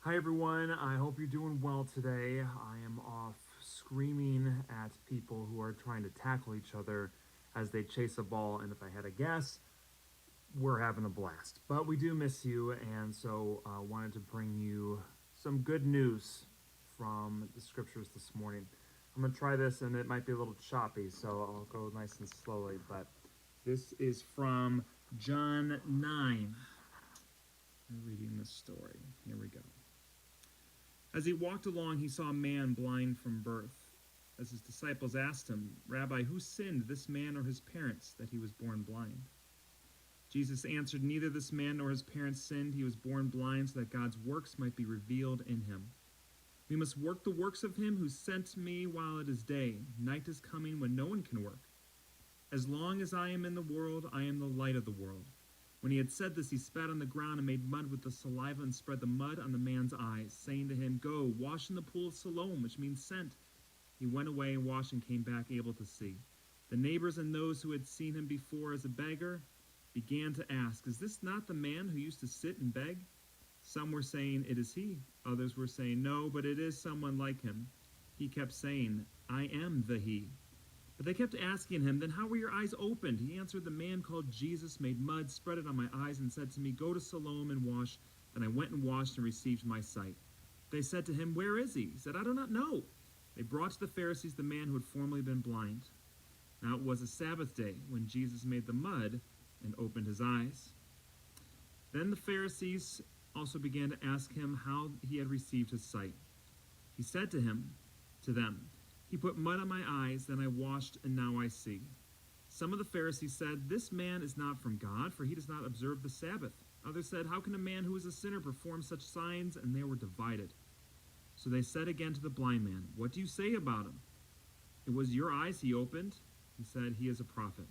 Hi everyone, I hope you're doing well today. I am off screaming at people who are trying to tackle each other as they chase a ball, and if I had a guess, we're having a blast. But we do miss you, and so wanted to bring you some good news from the scriptures this morning. I'm going to try this, and it might be a little choppy, so I'll go nice and slowly, but this is from John 9. I'm reading this story. Here we go. As he walked along, he saw a man blind from birth. As his disciples asked him, "Rabbi, who sinned, this man or his parents, that he was born blind?" Jesus answered, "Neither this man nor his parents sinned. He was born blind so that God's works might be revealed in him. We must work the works of him who sent me while it is day. Night is coming when no one can work. As long as I am in the world, I am the light of the world." When he had said this, he spat on the ground and made mud with the saliva and spread the mud on the man's eyes, saying to him, "Go, wash in the pool of Siloam," which means sent. He went away and washed and came back able to see. The neighbors and those who had seen him before as a beggar began to ask, "Is this not the man who used to sit and beg?" Some were saying, "It is he." Others were saying, "No, but it is someone like him." He kept saying, "I am the he." But they kept asking him, "Then how were your eyes opened?" He answered, "The man called Jesus made mud, spread it on my eyes, and said to me, 'Go to Siloam and wash.' Then I went and washed and received my sight." They said to him, "Where is he?" He said, "I do not know." They brought to the Pharisees the man who had formerly been blind. Now it was a Sabbath day when Jesus made the mud and opened his eyes. Then the Pharisees also began to ask him how he had received his sight. He said to them, "He put mud on my eyes, then I washed, and now I see." Some of the Pharisees said, "This man is not from God, for he does not observe the Sabbath." Others said, "How can a man who is a sinner perform such signs?" And they were divided. So they said again to the blind man, "What do you say about him? It was your eyes he opened." He said, "He is a prophet."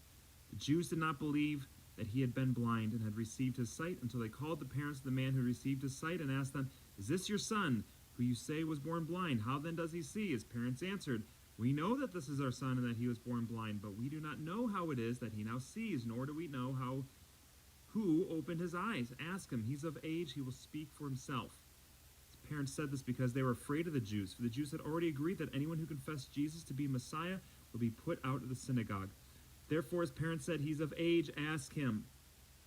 The Jews did not believe that he had been blind and had received his sight until they called the parents of the man who received his sight and asked them, "Is this your son, who you say was born blind? How then does he see?" His parents answered, "We know that this is our son and that he was born blind, but we do not know how it is that he now sees, nor do we know who opened his eyes. Ask him. He's of age. He will speak for himself." His parents said this because they were afraid of the Jews, for the Jews had already agreed that anyone who confessed Jesus to be Messiah would be put out of the synagogue. Therefore his parents said, "He's of age. Ask him."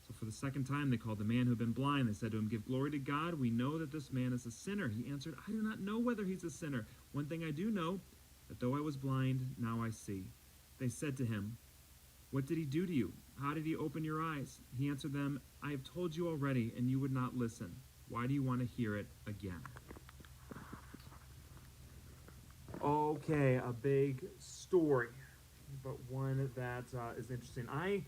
So for the second time they called the man who had been blind. They said to him, "Give glory to God. We know that this man is a sinner." He answered, "I do not know whether he's a sinner. One thing I do know, that though I was blind, now I see." They said to him, "What did he do to you? How did he open your eyes?" He answered them, "I have told you already, and you would not listen. Why do you want to hear it again?" Okay, a big story, but one that is interesting. I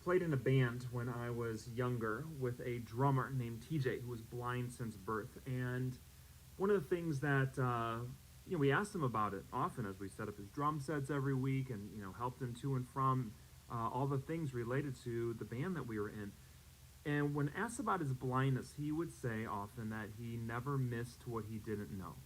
played in a band when I was younger with a drummer named TJ who was blind since birth. And one of the things that we asked him about it often as we set up his drum sets every week and helped him to and from all the things related to the band that we were in. And when asked about his blindness, he would say often that he never missed what he didn't know.